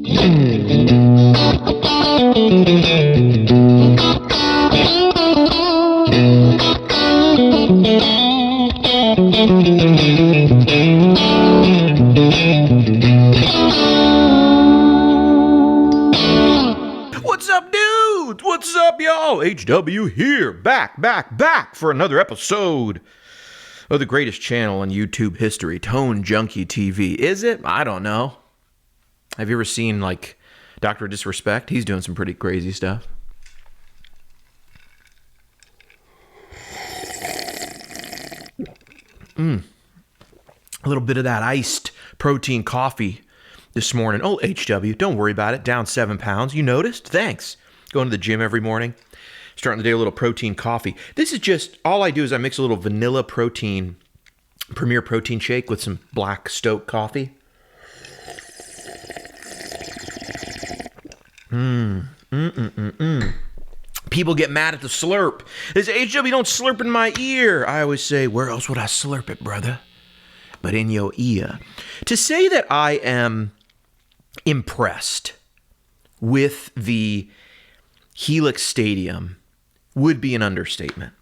What's up, dudes? What's up, y'all? HW here, back for another episode of the greatest channel in YouTube history, Tone Junkie TV. Is it? I don't know. Have you ever seen, like, Dr. Disrespect? He's doing some pretty crazy stuff. A little bit of that iced protein coffee this morning. Oh, HW, don't worry about it. Down 7 pounds. You noticed? Thanks. Going to the gym every morning. Starting the day with a little protein coffee. This is just, all I do is I mix a little vanilla protein, Premier protein shake with some black Stoke coffee. People get mad at the slurp. They say, HW, don't slurp in my ear. I always say, where else would I slurp it, brother? But in your ear. To say that I am impressed with the Helix Stadium would be an understatement.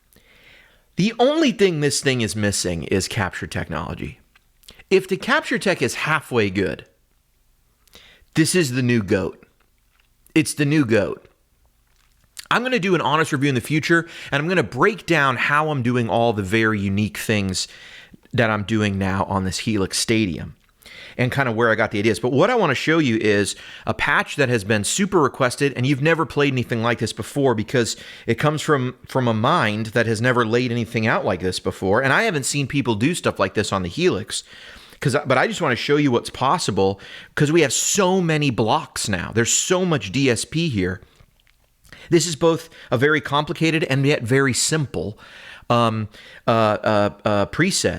The only thing this thing is missing is capture technology. If the capture tech is halfway good, this is the new GOAT. It's the new GOAT. I'm going to do an honest review in the future, and I'm going to break down how I'm doing all the very unique things that I'm doing now on this Helix Stadium and kind of where I got the ideas. But what I want to show you is a patch that has been super requested, and you've never played anything like this before because it comes from a mind that has never laid anything out like this before. And I haven't seen people do stuff like this on the Helix. But I just want to show you what's possible because we have so many blocks now. There's so much DSP here. This is both a very complicated and yet very simple preset,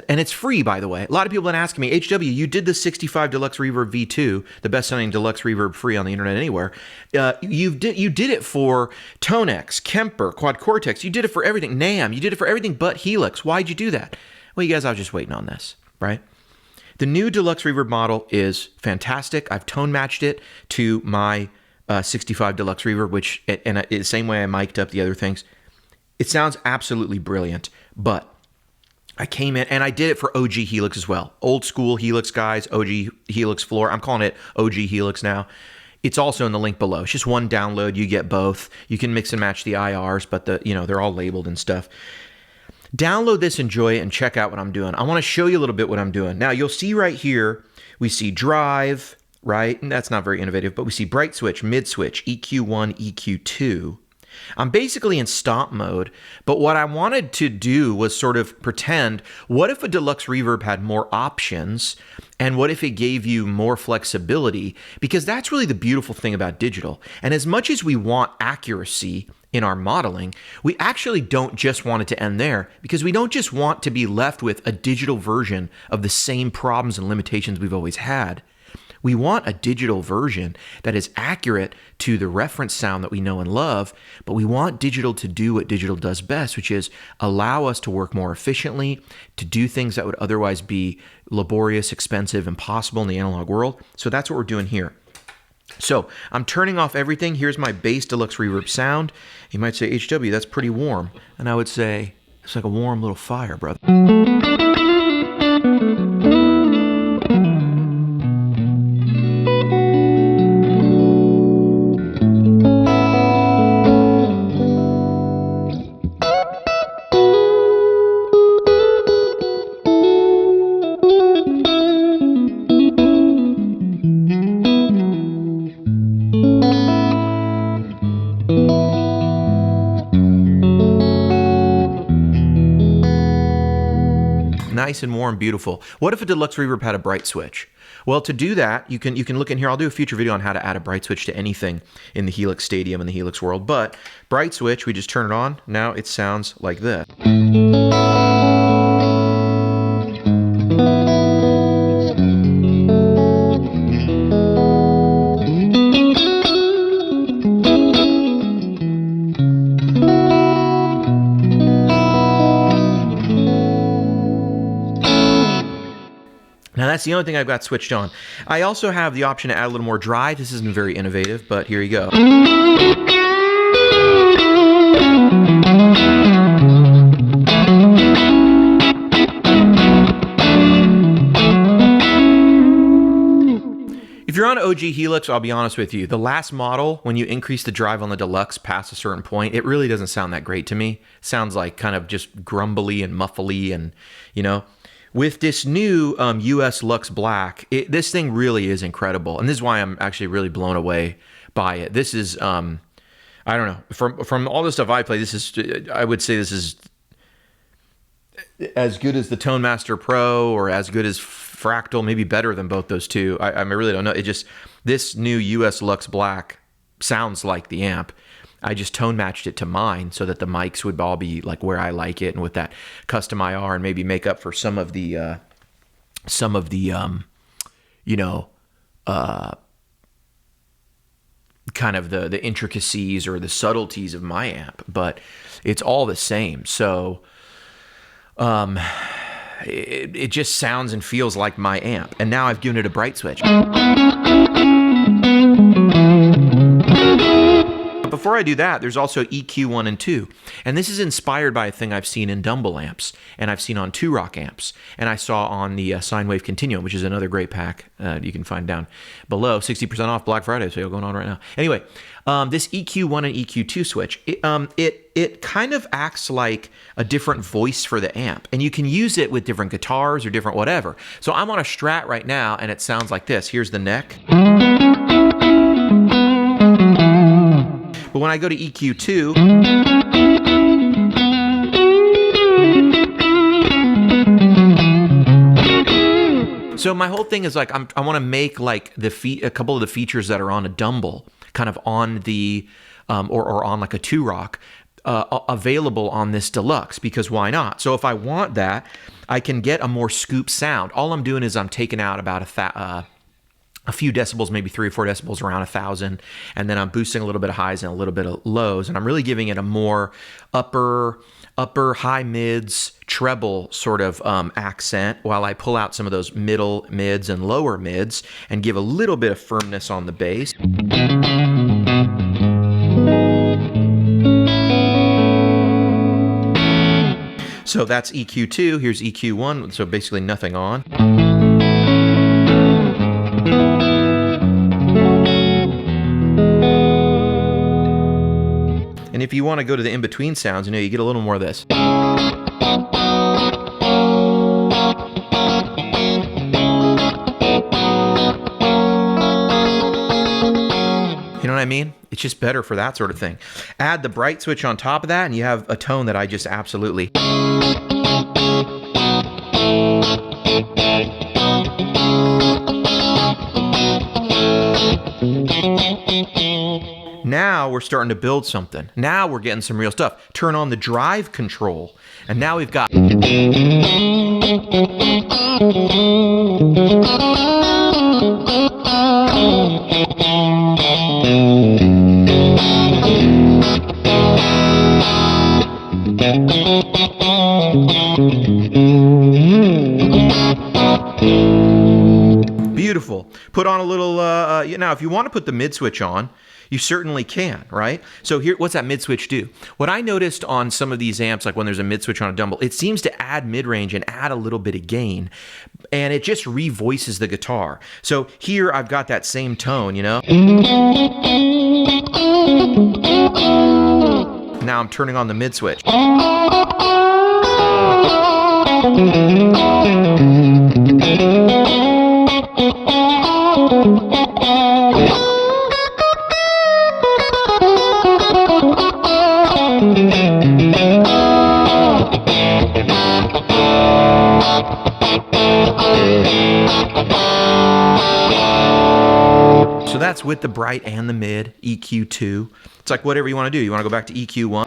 and it's free, by the way. A lot of people have been asking me, HW, you did the 65 Deluxe Reverb V2, the best-selling Deluxe Reverb free on the internet anywhere. You did it for Tonex, Kemper, Quad Cortex. You did it for everything. NAMM. You did it for everything but Helix. Why'd you do that? Well, you guys, I was just waiting on this, right? The new Deluxe Reverb model is fantastic. I've tone matched it to my 65 Deluxe Reverb, which, and the same way I mic'd up the other things. It sounds absolutely brilliant, but I came in and I did it for OG Helix as well. Old school Helix guys, OG Helix floor. I'm calling it OG Helix now. It's also in the link below. It's just one download. You get both. You can mix and match the IRs, but they're all labeled and stuff. Download this, enjoy it, and check out what I'm doing. I want to show you a little bit what I'm doing. Now, you'll see right here, we see drive, right? And that's not very innovative, but we see bright switch, mid switch, EQ1, EQ2. I'm basically in stomp mode, but what I wanted to do was sort of pretend, what if a Deluxe Reverb had more options, and what if it gave you more flexibility? Because that's really the beautiful thing about digital. And as much as we want accuracy in our modeling, we actually don't just want it to end there, because we don't just want to be left with a digital version of the same problems and limitations we've always had. We want a digital version that is accurate to the reference sound that we know and love, but we want digital to do what digital does best, which is allow us to work more efficiently, to do things that would otherwise be laborious, expensive, impossible in the analog world. So that's what we're doing here. So I'm turning off everything. Here's my bass Deluxe Reverb sound. You might say, HW, that's pretty warm. And I would say, it's like a warm little fire, brother. Nice and warm, beautiful. What if a Deluxe Reverb had a bright switch? Well, to do that, you can look in here. I'll do a future video on how to add a bright switch to anything in the Helix Stadium and the Helix world. But bright switch, we just turn it on. Now it sounds like this. That's the only thing I've got switched on. I also have the option to add a little more drive. This isn't very innovative, but here you go. If you're on OG Helix, I'll be honest with you, the last model, when you increase the drive on the Deluxe past a certain point, it really doesn't sound that great to me. Sounds like kind of just grumbly and muffly and, you know. With this new US Lux Black, this thing really is incredible. And this is why I'm actually really blown away by it. This is, I don't know, from all the stuff I play, this is, I would say this is as good as the Tone Master Pro or as good as Fractal, maybe better than both those two. I really don't know. It just, this new US Lux Black sounds like the amp. I just tone matched it to mine so that the mics would all be like where I like it, and with that custom IR and maybe make up for some of the you know, kind of the intricacies or the subtleties of my amp, but it's all the same. So it just sounds and feels like my amp. And now I've given it a bright switch. Before I do that, there's also EQ 1 and 2. And this is inspired by a thing I've seen in Dumble amps, and I've seen on 2-Rock amps, and I saw on the Sine Wave Continuum, which is another great pack you can find down below. 60% off Black Friday sale going on right now. Anyway, this EQ 1 and EQ 2 switch, it kind of acts like a different voice for the amp, and you can use it with different guitars or different whatever. So I'm on a Strat right now, and it sounds like this. Here's the neck. But when I go to EQ 2, so my whole thing is like I want to make like a couple of the features that are on a Dumble, kind of on the or on like a 2-Rock, available on this Deluxe, because why not? So if I want that, I can get a more scoop sound. All I'm doing is I'm taking out about a few decibels, maybe 3 or 4 decibels, around 1,000, and then I'm boosting a little bit of highs and a little bit of lows, and I'm really giving it a more upper high mids treble sort of accent, while I pull out some of those middle mids and lower mids and give a little bit of firmness on the bass. So that's EQ 2, here's EQ 1, so basically nothing on. And if you want to go to the in-between sounds, you know, you get a little more of this. You know what I mean? It's just better for that sort of thing. Add the bright switch on top of that, and you have a tone that I just absolutely... Now we're starting to build something. Now we're getting some real stuff. Turn on the drive control, and now we've got... Beautiful. Put on a little, now if you want to put the mid switch on, you certainly can, right? So here, what's that mid switch do? What I noticed on some of these amps, like when there's a mid switch on a Dumble, it seems to add mid-range and add a little bit of gain, and it just revoices the guitar. So here I've got that same tone, you know? Now I'm turning on the mid switch. So that's with the bright and the mid, EQ 2. It's like whatever you want to do. You want to go back to EQ 1.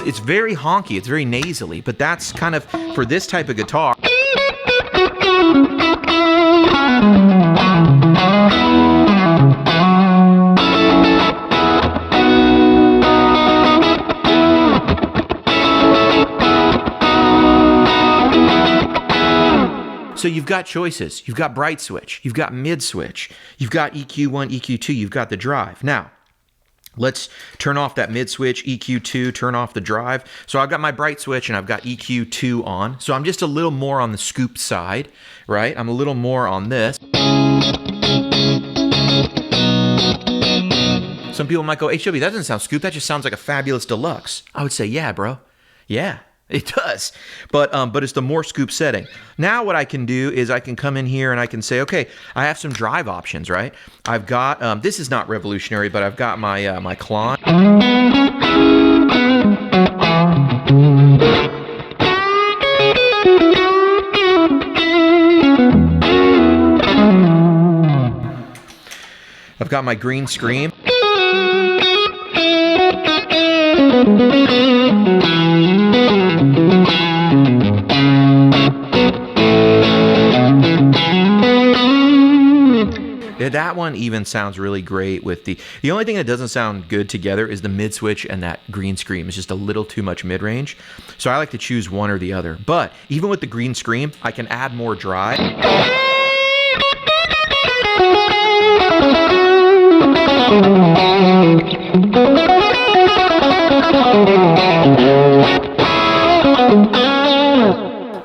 It's very honky, it's very nasally, but that's kind of, for this type of guitar, So you've got choices. You've got bright switch. You've got mid switch. You've got EQ1, EQ2. You've got the drive. Now, let's turn off that mid switch, EQ2, turn off the drive. So I've got my bright switch and I've got EQ2 on. So I'm just a little more on the scoop side, right? I'm a little more on this. Some people might go, HW, that doesn't sound scoop. That just sounds like a fabulous deluxe. I would say, yeah, bro. Yeah, it does. But it's the more scoop setting. Now what I can do is I can come in here and I can say, okay, I have some drive options, right? I've got, this is not revolutionary, but I've got my, my Klon. I've got my green scream. Yeah, that one even sounds really great with the only thing that doesn't sound good together is the mid switch and that green scream. It's just a little too much mid range. So I like to choose one or the other. But even with the green scream, I can add more drive.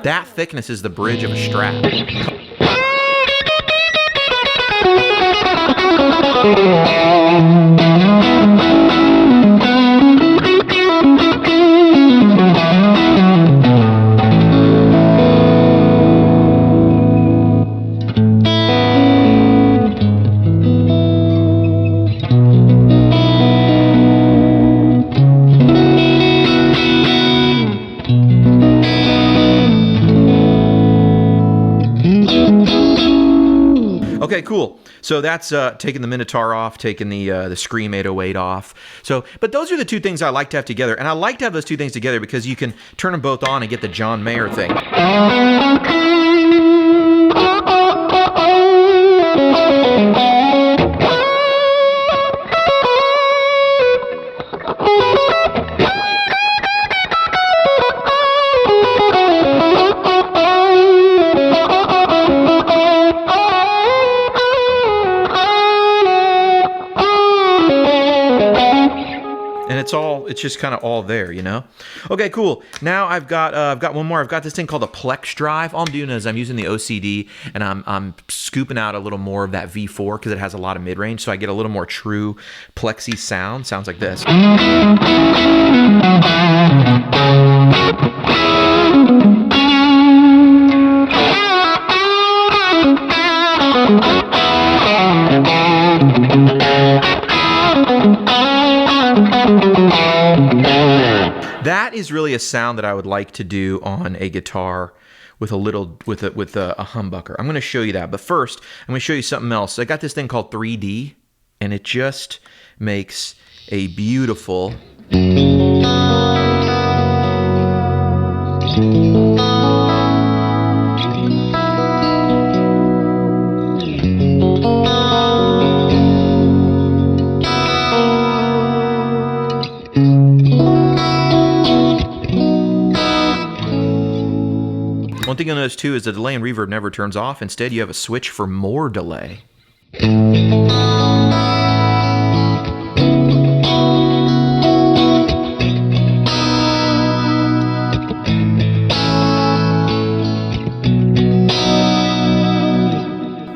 That thickness is the bridge of a Strat. Okay, cool. So that's taking the Minotaur off, taking the Scream 808 off. So, but those are the two things I like to have together, and I like to have those two things together because you can turn them both on and get the John Mayer thing. It's just kind of all there, you know? Okay, cool. Now I've got one more. I've got this thing called a Plex drive. All I'm doing is I'm using the OCD and I'm scooping out a little more of that V4 because it has a lot of mid-range, so I get a little more true Plexy sound. Sounds like this. That is really a sound that I would like to do on a guitar with a humbucker. I'm going to show you that, but first I'm going to show you something else. I got this thing called 3D, and it just makes a beautiful One thing you'll notice too is the delay and reverb never turns off. Instead, you have a switch for more delay. And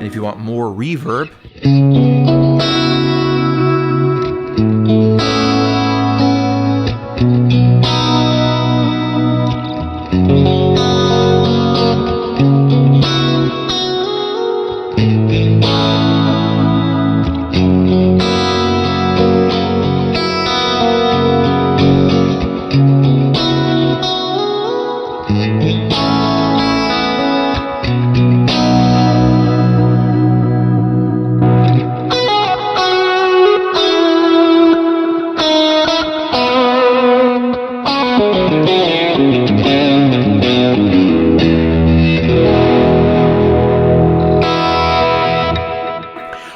if you want more reverb,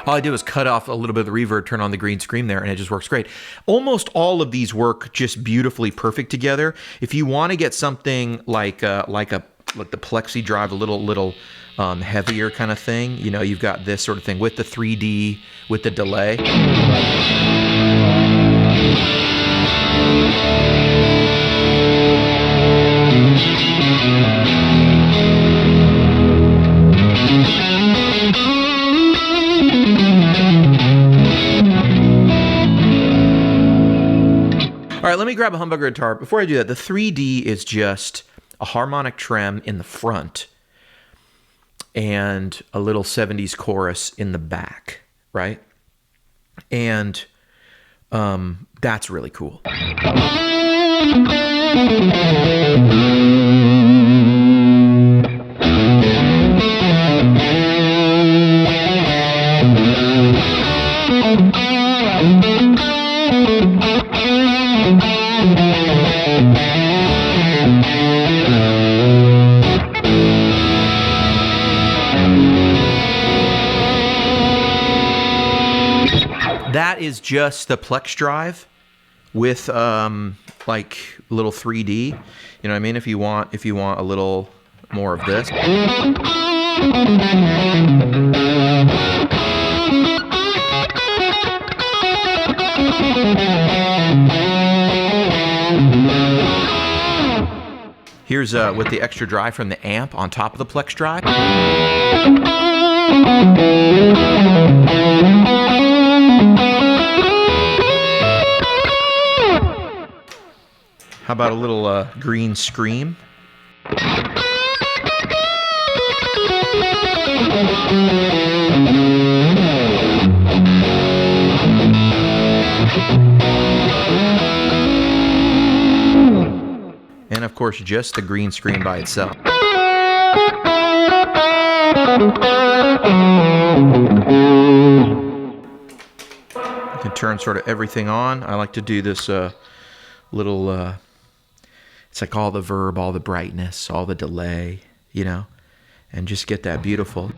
all I did was cut off a little bit of the reverb, turn on the green screen there, and it just works great. Almost all of these work just beautifully perfect together. If you want to get something like a like the plexi drive, a little heavier kind of thing. You know, you've got this sort of thing with the 3D, with the delay. All right, let me grab a humbucker guitar. Before I do that, the 3D is just a harmonic trem in the front and a little 70s chorus in the back, right? And that's really cool. That is just the Plex drive with like little 3D. You know what I mean? If you want a little more of this. Here's with the extra drive from the amp on top of the Plex drive. How about a little green scream? And of course, just the green screen by itself. You can turn sort of everything on. I like to do this little, it's like all the verb, all the brightness, all the delay, you know, and just get that beautiful.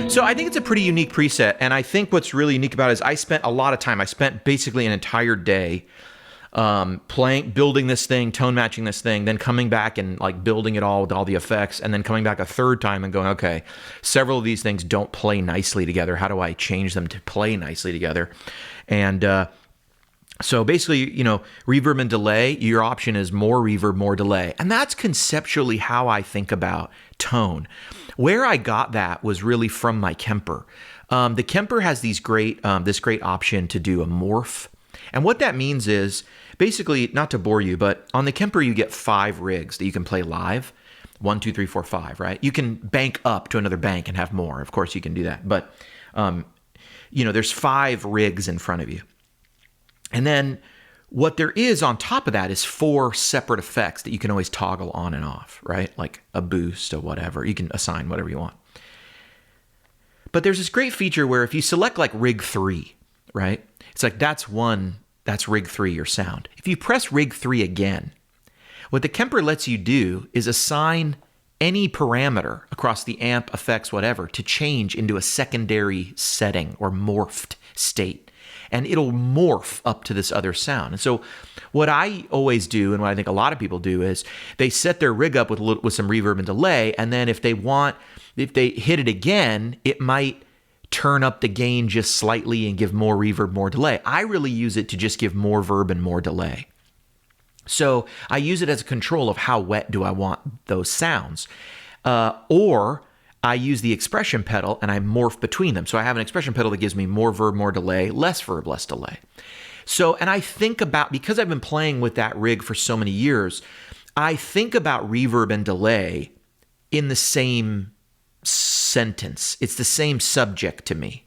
So I think it's a pretty unique preset, and I think what's really unique about it is I spent a lot of time. I spent basically an entire day building this thing, tone matching this thing, then coming back and like building it all with all the effects, and then coming back a third time and going, okay, several of these things don't play nicely together. How do I change them to play nicely together? And so basically, you know, reverb and delay, your option is more reverb, more delay. And that's conceptually how I think about tone. Where I got that was really from my Kemper. The Kemper has this great option to do a morph. And what that means is, basically, not to bore you, but on the Kemper you get 5 rigs that you can play live. 1, 2, 3, 4, 5, right? You can bank up to another bank and have more. Of course you can do that. But, you know, there's 5 rigs in front of you. And then what there is on top of that is 4 separate effects that you can always toggle on and off, right? Like a boost or whatever. You can assign whatever you want. But there's this great feature where if you select like rig 3, right? It's like that's rig 3, your sound. If you press rig 3 again, what the Kemper lets you do is assign any parameter across the amp, effects, whatever, to change into a secondary setting or morphed state. And it'll morph up to this other sound. And so what I always do, and what I think a lot of people do, is they set their rig up with some reverb and delay, and then if they hit it again, it might turn up the gain just slightly and give more reverb, more delay. I really use it to just give more verb and more delay. So I use it as a control of how wet do I want those sounds. Or I use the expression pedal and I morph between them. So I have an expression pedal that gives me more verb, more delay, less verb, less delay. So, and I think about, because I've been playing with that rig for so many years, I think about reverb and delay in the same sentence. It's the same subject to me.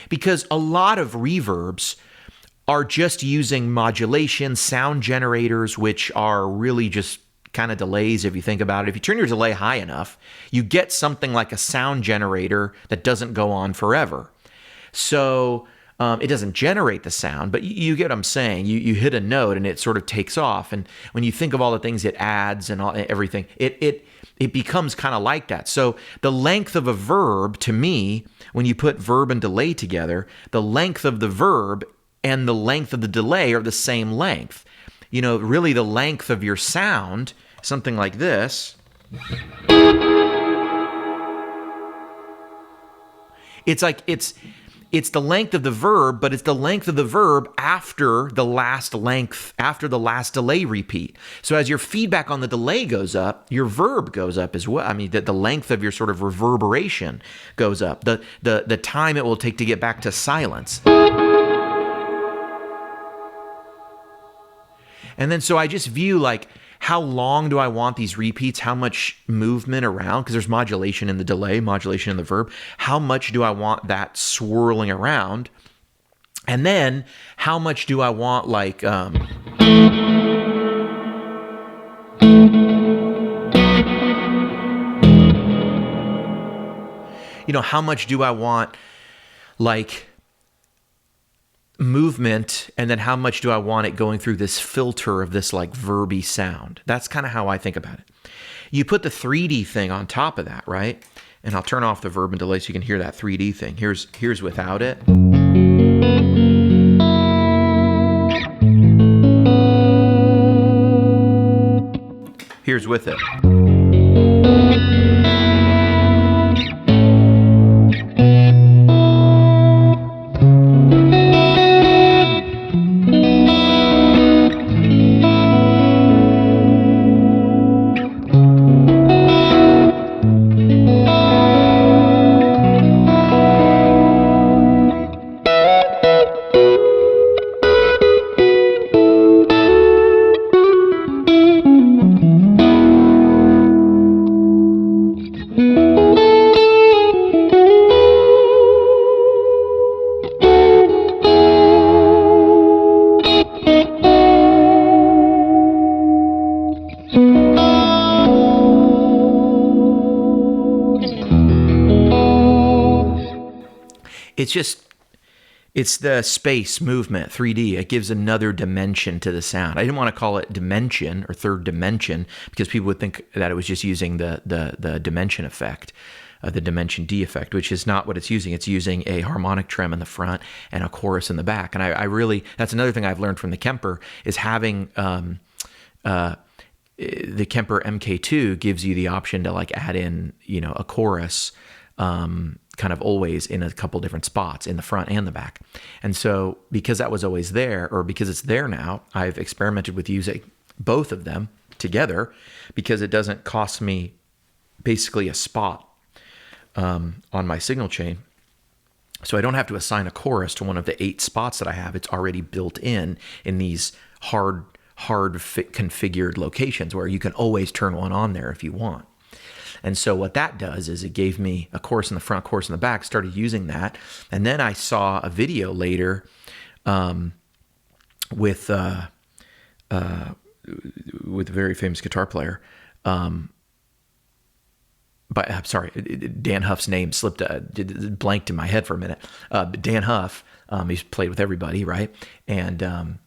Because a lot of reverbs are just using modulation, sound generators, which are really just kind of delays if you think about it. If you turn your delay high enough, you get something like a sound generator that doesn't go on forever. So It doesn't generate the sound, but you get what I'm saying. You hit a note and it sort of takes off. And when you think of all the things it adds and everything, it becomes kind of like that. So the length of a verb, to me, when you put verb and delay together, the length of the verb and the length of the delay are the same length. Really the length of your sound, something like this. It's like it's the length of the verb, but it's the length of the verb after the last delay repeat. So as your feedback on the delay goes up, your verb goes up as well. I mean, the length of your sort of reverberation goes up. The time it will take to get back to silence. And then so I just view like, how long do I want these repeats? How much movement around? Because there's modulation in the delay, modulation in the verb. How much do I want that swirling around? And then how much do I want like... how much do I want like... movement, and then how much do I want it going through this filter of this like verby sound? That's kind of how I think about it. You put the 3D thing on top of that, right? And I'll turn off the verb and delay so you can hear that 3D thing. Here's without it. Here's with it. It's the space movement, 3D. It gives another dimension to the sound. I didn't want to call it dimension or third dimension because people would think that it was just using the dimension effect, the dimension D effect, which is not what it's using. It's using a harmonic trem in the front and a chorus in the back. And I really, that's another thing I've learned from the Kemper is having the Kemper MK2 gives you the option to like add in, a chorus kind of always in a couple different spots in the front and the back. And so because that was always there, or because it's there now, I've experimented with using both of them together because it doesn't cost me basically a spot on my signal chain. So I don't have to assign a chorus to one of the 8 spots that I have. It's already built in these hard configured locations where you can always turn one on there if you want. And so what that does is it gave me a chorus in the front, chorus in the back, started using that. And then I saw a video later with a very famous guitar player. I'm sorry, Dan Huff's name blanked in my head for a minute. Dan Huff, he's played with everybody, right? And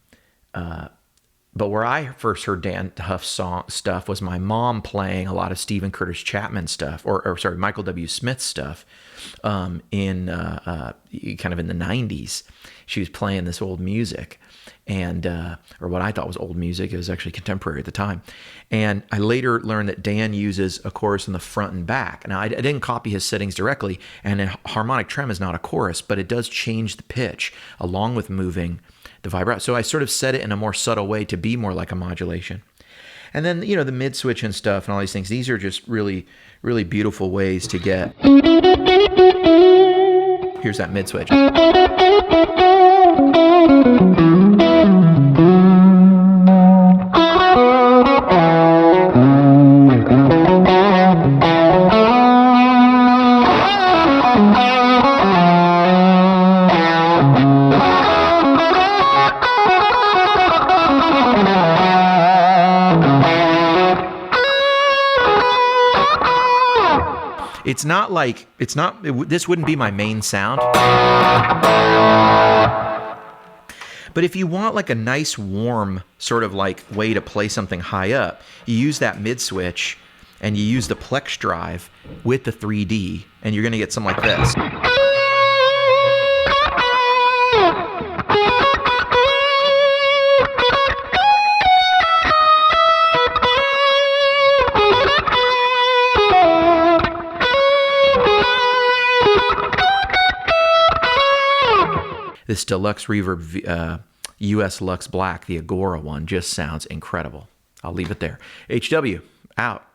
but where I first heard Dan Huff's stuff was my mom playing a lot of Stephen Curtis Chapman stuff, or Michael W. Smith stuff, in kind of in the 90s. She was playing this old music, and or what I thought was old music. It was actually contemporary at the time. And I later learned that Dan uses a chorus in the front and back. Now I didn't copy his settings directly, and a harmonic trem is not a chorus, but it does change the pitch along with moving the vibrato. So I sort of set it in a more subtle way to be more like a modulation. And then, the mid switch and stuff and all these things, these are just really, really beautiful ways to get. Here's that mid switch. It's not like, this wouldn't be my main sound. But if you want like a nice warm sort of like way to play something high up, you use that mid switch and you use the Plex drive with the 3D, and you're gonna get something like this. This Deluxe Reverb US Lux Black, the Agora one, just sounds incredible. I'll leave it there. HW, out.